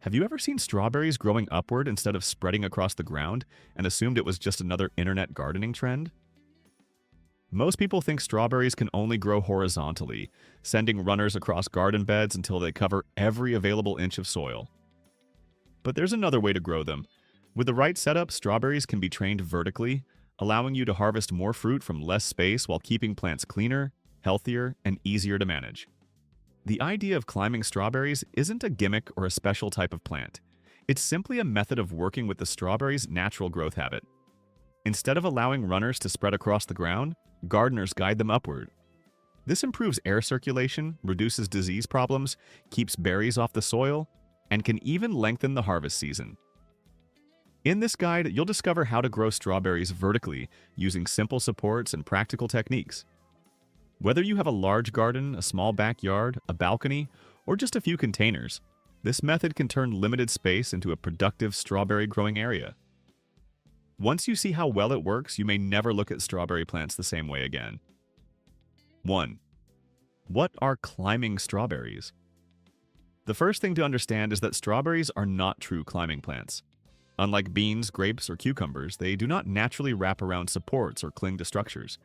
Have you ever seen strawberries growing upward instead of spreading across the ground and assumed it was just another internet gardening trend? Most people think strawberries can only grow horizontally, sending runners across garden beds until they cover every available inch of soil. But there's another way to grow them. With the right setup, strawberries can be trained vertically, allowing you to harvest more fruit from less space while keeping plants cleaner, healthier, and easier to manage. The idea of climbing strawberries isn't a gimmick or a special type of plant. It's simply a method of working with the strawberry's natural growth habit. Instead of allowing runners to spread across the ground, gardeners guide them upward. This improves air circulation, reduces disease problems, keeps berries off the soil, and can even lengthen the harvest season. In this guide, you'll discover how to grow strawberries vertically using simple supports and practical techniques. Whether you have a large garden, a small backyard, a balcony, or just a few containers, this method can turn limited space into a productive strawberry growing area. Once you see how well it works, you may never look at strawberry plants the same way again. 1. What are climbing strawberries? The first thing to understand is that strawberries are not true climbing plants. Unlike beans, grapes, or cucumbers, they do not naturally wrap around supports or cling to structures.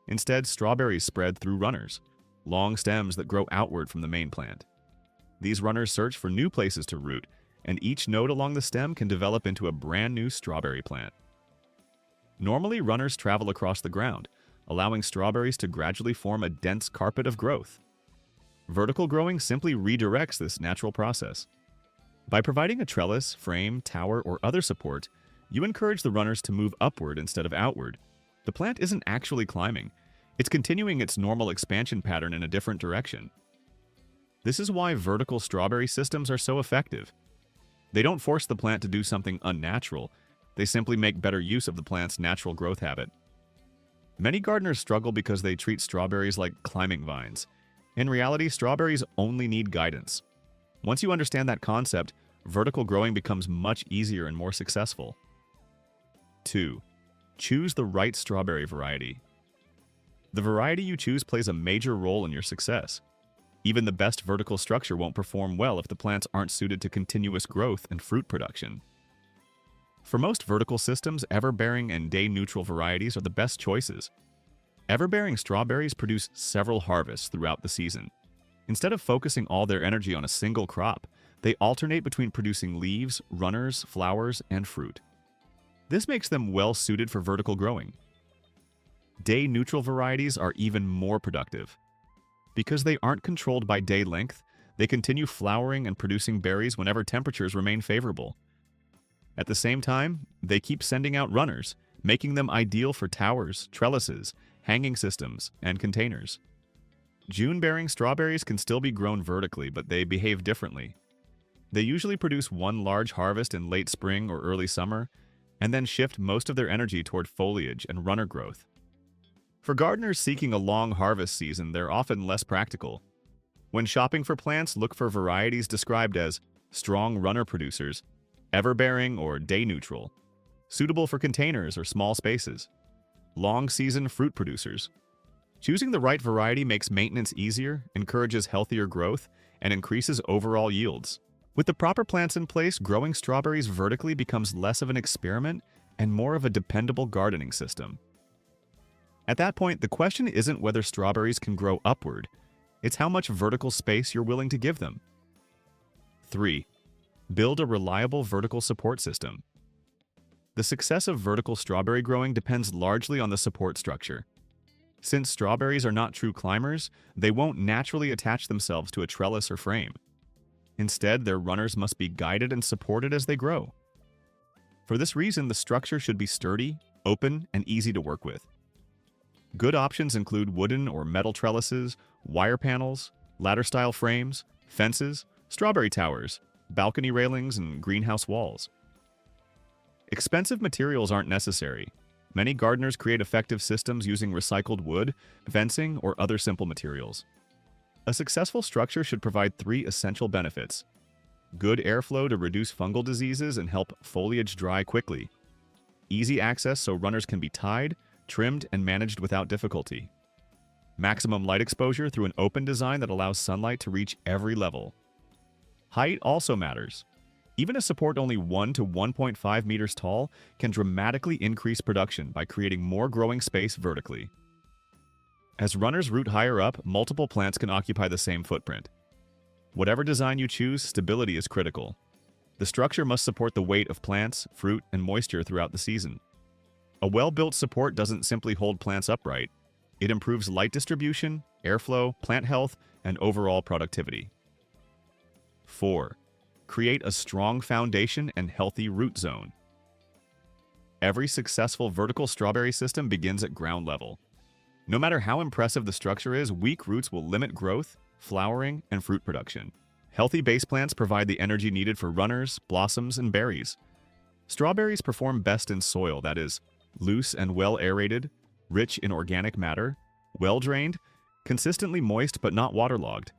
Instead, strawberries spread through runners, long stems that grow outward from the main plant. These runners search for new places to root, and each node along the stem can develop into a brand new strawberry plant. Normally, runners travel across the ground, allowing strawberries to gradually form a dense carpet of growth. Vertical growing simply redirects this natural process. By providing a trellis, frame, tower, or other support, you encourage the runners to move upward instead of outward. The plant isn't actually climbing. It's continuing its normal expansion pattern in a different direction. This is why vertical strawberry systems are so effective. They don't force the plant to do something unnatural. They simply make better use of the plant's natural growth habit. Many gardeners struggle because they treat strawberries like climbing vines. In reality, strawberries only need guidance. Once you understand that concept, vertical growing becomes much easier and more successful. 2. Choose the right strawberry variety. The variety you choose plays a major role in your success. Even the best vertical structure won't perform well if the plants aren't suited to continuous growth and fruit production. For most vertical systems, everbearing and day-neutral varieties are the best choices. Everbearing strawberries produce several harvests throughout the season. Instead of focusing all their energy on a single crop, they alternate between producing leaves, runners, flowers, and fruit. This makes them well suited for vertical growing. Day-neutral varieties are even more productive. Because they aren't controlled by day length, they continue flowering and producing berries whenever temperatures remain favorable. At the same time, they keep sending out runners, making them ideal for towers, trellises, hanging systems, and containers. June-bearing strawberries can still be grown vertically, but they behave differently. They usually produce one large harvest in late spring or early summer, and then shift most of their energy toward foliage and runner growth. For gardeners seeking a long harvest season, they're often less practical. When shopping for plants, look for varieties described as strong runner producers, everbearing or day-neutral, suitable for containers or small spaces, long-season fruit producers. Choosing the right variety makes maintenance easier, encourages healthier growth, and increases overall yields. With the proper plants in place, growing strawberries vertically becomes less of an experiment and more of a dependable gardening system. At that point, the question isn't whether strawberries can grow upward, it's how much vertical space you're willing to give them. 3. Build a reliable vertical support system. The success of vertical strawberry growing depends largely on the support structure. Since strawberries are not true climbers, they won't naturally attach themselves to a trellis or frame. Instead, their runners must be guided and supported as they grow. For this reason, the structure should be sturdy, open, and easy to work with. Good options include wooden or metal trellises, wire panels, ladder-style frames, fences, strawberry towers, balcony railings, and greenhouse walls. Expensive materials aren't necessary. Many gardeners create effective systems using recycled wood, fencing, or other simple materials. A successful structure should provide 3 essential benefits: good airflow to reduce fungal diseases and help foliage dry quickly, easy access so runners can be tied, trimmed, and managed without difficulty, maximum light exposure through an open design that allows sunlight to reach every level. Height also matters. Even a support only 1 to 1.5 meters tall can dramatically increase production by creating more growing space vertically. As runners root higher up, multiple plants can occupy the same footprint. Whatever design you choose, stability is critical. The structure must support the weight of plants, fruit, and moisture throughout the season. A well-built support doesn't simply hold plants upright. It improves light distribution, airflow, plant health, and overall productivity. 4. Create a strong foundation and healthy root zone. Every successful vertical strawberry system begins at ground level. No matter how impressive the structure is, weak roots will limit growth, flowering, and fruit production. Healthy base plants provide the energy needed for runners, blossoms, and berries. Strawberries perform best in soil that is loose and well aerated, rich in organic matter, well drained, consistently moist but not waterlogged.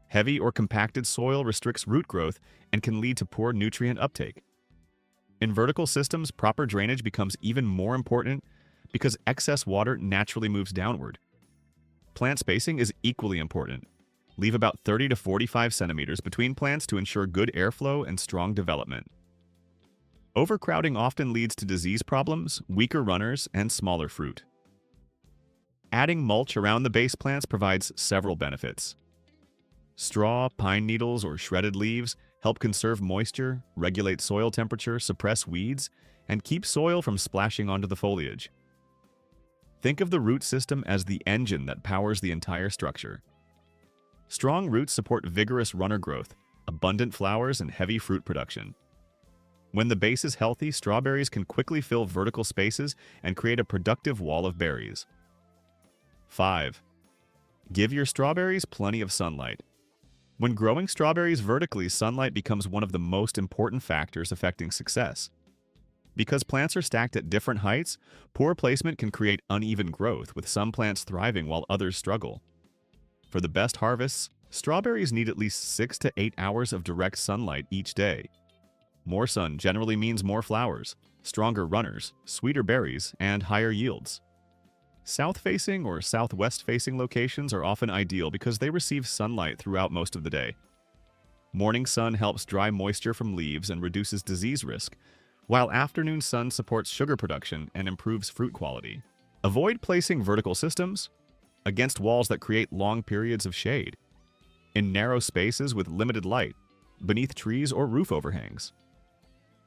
Heavy or compacted soil restricts root growth and can lead to poor nutrient uptake. In vertical systems, proper drainage becomes even more important because excess water naturally moves downward. Plant spacing is equally important. Leave about 30 to 45 centimeters between plants to ensure good airflow and strong development. Overcrowding often leads to disease problems, weaker runners, and smaller fruit. Adding mulch around the base plants provides several benefits. Straw, pine needles, or shredded leaves help conserve moisture, regulate soil temperature, suppress weeds, and keep soil from splashing onto the foliage. Think of the root system as the engine that powers the entire structure. Strong roots support vigorous runner growth, abundant flowers, and heavy fruit production. When the base is healthy, strawberries can quickly fill vertical spaces and create a productive wall of berries. 5. Give your strawberries plenty of sunlight. When growing strawberries vertically, sunlight becomes one of the most important factors affecting success. Because plants are stacked at different heights, poor placement can create uneven growth, with some plants thriving while others struggle. For the best harvests, strawberries need at least 6 to 8 hours of direct sunlight each day. More sun generally means more flowers, stronger runners, sweeter berries, and higher yields. South-facing or southwest-facing locations are often ideal because they receive sunlight throughout most of the day. Morning sun helps dry moisture from leaves and reduces disease risk, while afternoon sun supports sugar production and improves fruit quality. Avoid placing vertical systems against walls that create long periods of shade, in narrow spaces with limited light, beneath trees or roof overhangs.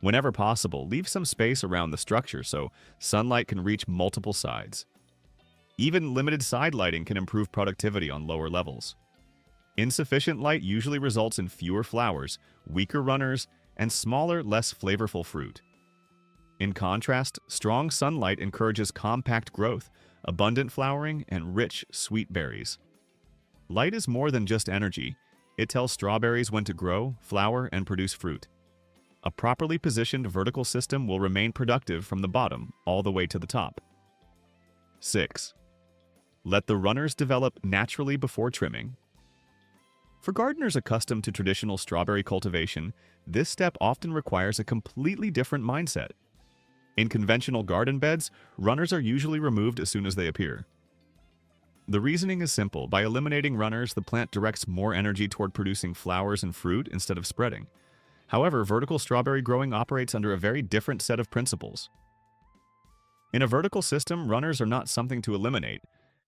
Whenever possible, leave some space around the structure so sunlight can reach multiple sides. Even limited side lighting can improve productivity on lower levels. Insufficient light usually results in fewer flowers, weaker runners, and smaller, less flavorful fruit. In contrast, strong sunlight encourages compact growth, abundant flowering, and rich, sweet berries. Light is more than just energy. It tells strawberries when to grow, flower, and produce fruit. A properly positioned vertical system will remain productive from the bottom all the way to the top. 6. Let the runners develop naturally before trimming. For gardeners accustomed to traditional strawberry cultivation, this step often requires a completely different mindset. In conventional garden beds, runners are usually removed as soon as they appear. The reasoning is simple. By eliminating runners, the plant directs more energy toward producing flowers and fruit instead of spreading. However, vertical strawberry growing operates under a very different set of principles. In a vertical system, runners are not something to eliminate.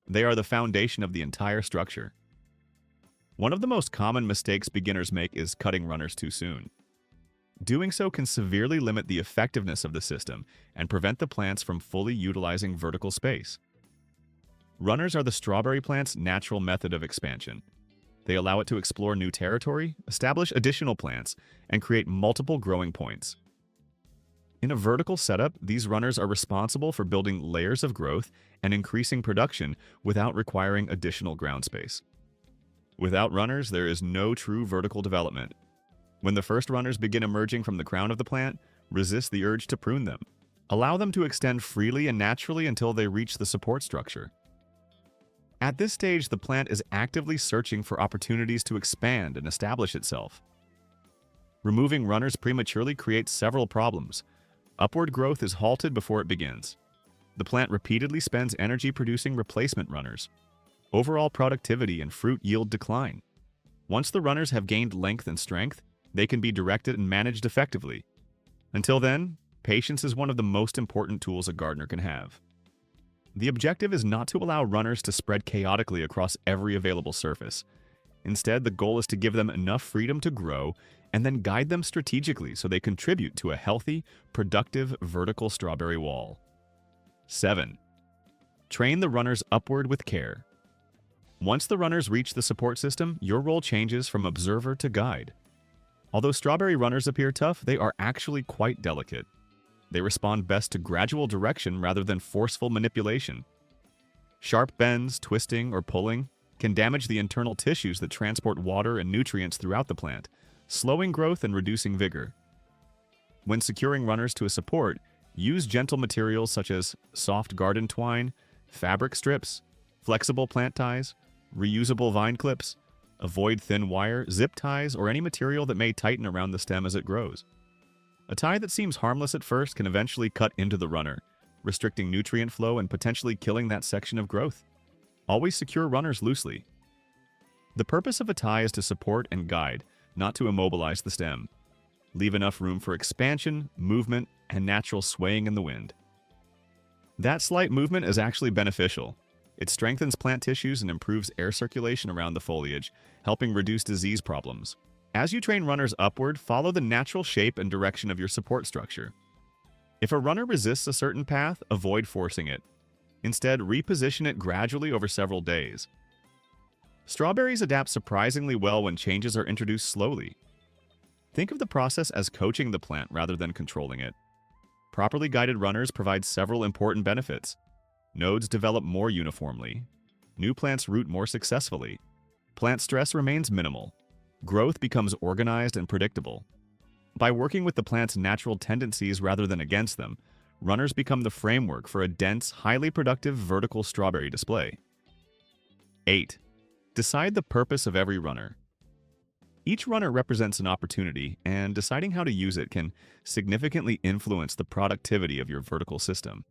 They are the foundation of the entire structure. One of the most common mistakes beginners make is cutting runners too soon. Doing so can severely limit the effectiveness of the system and prevent the plants from fully utilizing vertical space. Runners are the strawberry plant's natural method of expansion. They allow it to explore new territory, establish additional plants, and create multiple growing points. In a vertical setup, these runners are responsible for building layers of growth and increasing production without requiring additional ground space. Without runners, there is no true vertical development. When the first runners begin emerging from the crown of the plant, resist the urge to prune them. Allow them to extend freely and naturally until they reach the support structure. At this stage, the plant is actively searching for opportunities to expand and establish itself. Removing runners prematurely creates several problems. Upward growth is halted before it begins. The plant repeatedly spends energy producing replacement runners. Overall productivity and fruit yield decline. Once the runners have gained length and strength, they can be directed and managed effectively. Until then, patience is one of the most important tools a gardener can have. The objective is not to allow runners to spread chaotically across every available surface. Instead, the goal is to give them enough freedom to grow and then guide them strategically so they contribute to a healthy, productive vertical strawberry wall. 7. Train the runners upward with care. Once the runners reach the support system, your role changes from observer to guide. Although strawberry runners appear tough, they are actually quite delicate. They respond best to gradual direction rather than forceful manipulation. Sharp bends, twisting, or pulling can damage the internal tissues that transport water and nutrients throughout the plant, slowing growth and reducing vigor. When securing runners to a support, use gentle materials such as soft garden twine, fabric strips, flexible plant ties, reusable vine clips. Avoid thin wire, zip ties, or any material that may tighten around the stem as it grows. A tie that seems harmless at first can eventually cut into the runner, restricting nutrient flow and potentially killing that section of growth. Always secure runners loosely. The purpose of a tie is to support and guide, not to immobilize the stem. Leave enough room for expansion, movement, and natural swaying in the wind. That slight movement is actually beneficial. It strengthens plant tissues and improves air circulation around the foliage, helping reduce disease problems. As you train runners upward, follow the natural shape and direction of your support structure. If a runner resists a certain path, avoid forcing it. Instead, reposition it gradually over several days. Strawberries adapt surprisingly well when changes are introduced slowly. Think of the process as coaching the plant rather than controlling it. Properly guided runners provide several important benefits. Nodes develop more uniformly. New plants root more successfully. Plant stress remains minimal. Growth becomes organized and predictable. By working with the plant's natural tendencies rather than against them, runners become the framework for a dense, highly productive vertical strawberry display. 8. Decide the purpose of every runner. Each runner represents an opportunity, and deciding how to use it can significantly influence the productivity of your vertical system.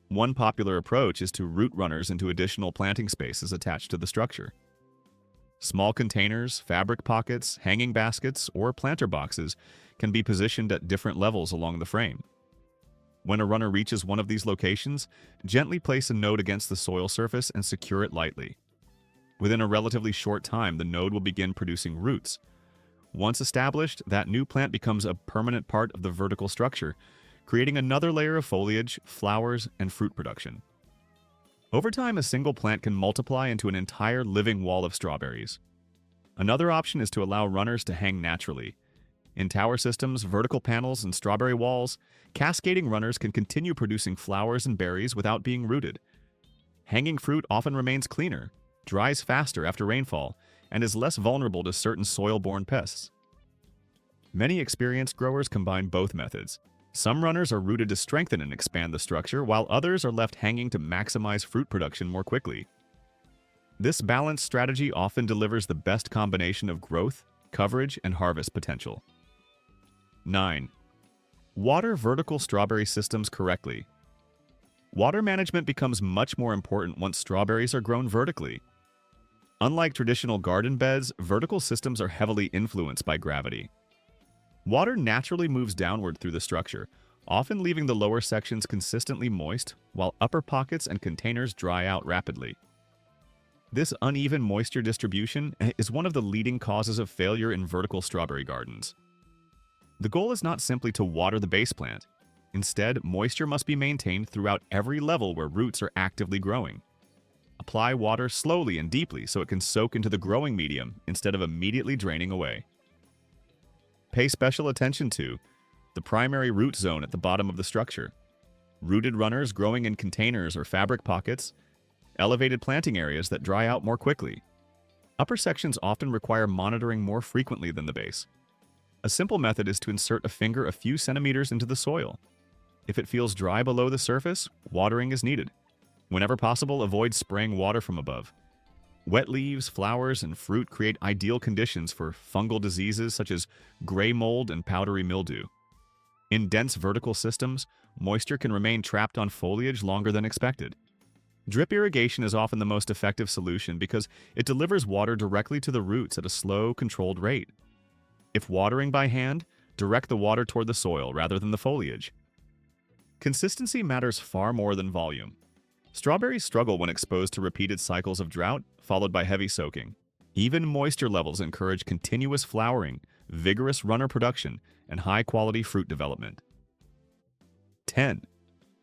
One popular approach is to root runners into additional planting spaces attached to the structure. Small containers, fabric pockets, hanging baskets, or planter boxes can be positioned at different levels along the frame. When a runner reaches one of these locations, gently place a node against the soil surface and secure it lightly. Within a relatively short time, the node will begin producing roots. Once established, that new plant becomes a permanent part of the vertical structure, creating another layer of foliage, flowers, and fruit production. Over time, a single plant can multiply into an entire living wall of strawberries. Another option is to allow runners to hang naturally. In tower systems, vertical panels, and strawberry walls, cascading runners can continue producing flowers and berries without being rooted. Hanging fruit often remains cleaner, dries faster after rainfall, and is less vulnerable to certain soil-borne pests. Many experienced growers combine both methods. Some runners are rooted to strengthen and expand the structure, while others are left hanging to maximize fruit production more quickly. This balanced strategy often delivers the best combination of growth, coverage, and harvest potential. 9. Water vertical strawberry systems correctly. Water management becomes much more important once strawberries are grown vertically. Unlike traditional garden beds, vertical systems are heavily influenced by gravity. Water naturally moves downward through the structure, often leaving the lower sections consistently moist, while upper pockets and containers dry out rapidly. This uneven moisture distribution is one of the leading causes of failure in vertical strawberry gardens. The goal is not simply to water the base plant. Instead, moisture must be maintained throughout every level where roots are actively growing. Apply water slowly and deeply so it can soak into the growing medium instead of immediately draining away. Pay special attention to the primary root zone at the bottom of the structure, rooted runners growing in containers or fabric pockets, elevated planting areas that dry out more quickly. Upper sections often require monitoring more frequently than the base. A simple method is to insert a finger a few centimeters into the soil. If it feels dry below the surface, watering is needed. Whenever possible, avoid spraying water from above. Wet leaves, flowers, and fruit create ideal conditions for fungal diseases such as gray mold and powdery mildew. In dense vertical systems, moisture can remain trapped on foliage longer than expected. Drip irrigation is often the most effective solution because it delivers water directly to the roots at a slow, controlled rate. If watering by hand, direct the water toward the soil rather than the foliage. Consistency matters far more than volume. Strawberries struggle when exposed to repeated cycles of drought, followed by heavy soaking. Even moisture levels encourage continuous flowering, vigorous runner production, and high-quality fruit development. 10.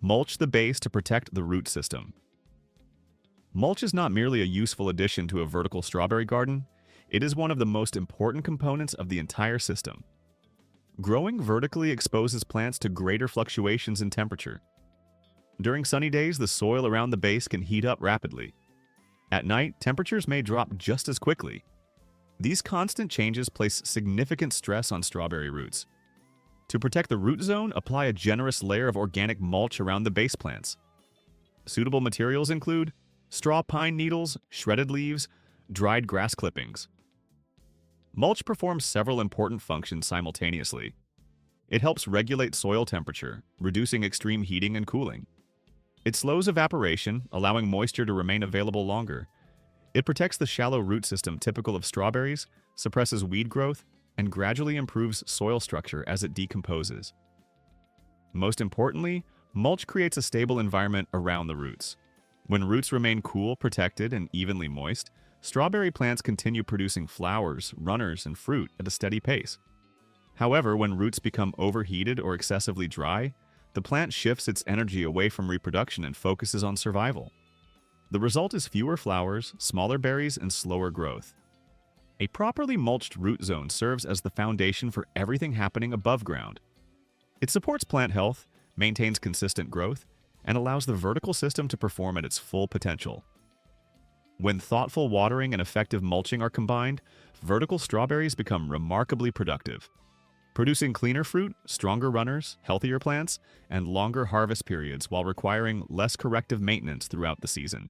Mulch the base to protect the root system. Mulch is not merely a useful addition to a vertical strawberry garden, it is one of the most important components of the entire system. Growing vertically exposes plants to greater fluctuations in temperature. During sunny days, the soil around the base can heat up rapidly. At night, temperatures may drop just as quickly. These constant changes place significant stress on strawberry roots. To protect the root zone, apply a generous layer of organic mulch around the base plants. Suitable materials include straw pine needles, shredded leaves, dried grass clippings. Mulch performs several important functions simultaneously. It helps regulate soil temperature, reducing extreme heating and cooling. It slows evaporation, allowing moisture to remain available longer. It protects the shallow root system typical of strawberries, suppresses weed growth, and gradually improves soil structure as it decomposes. Most importantly, mulch creates a stable environment around the roots. When roots remain cool, protected, and evenly moist, strawberry plants continue producing flowers, runners, and fruit at a steady pace. However, when roots become overheated or excessively dry, the plant shifts its energy away from reproduction and focuses on survival. The result is fewer flowers, smaller berries, and slower growth. A properly mulched root zone serves as the foundation for everything happening above ground. It supports plant health, maintains consistent growth, and allows the vertical system to perform at its full potential. When thoughtful watering and effective mulching are combined, vertical strawberries become remarkably productive, producing cleaner fruit, stronger runners, healthier plants, and longer harvest periods while requiring less corrective maintenance throughout the season.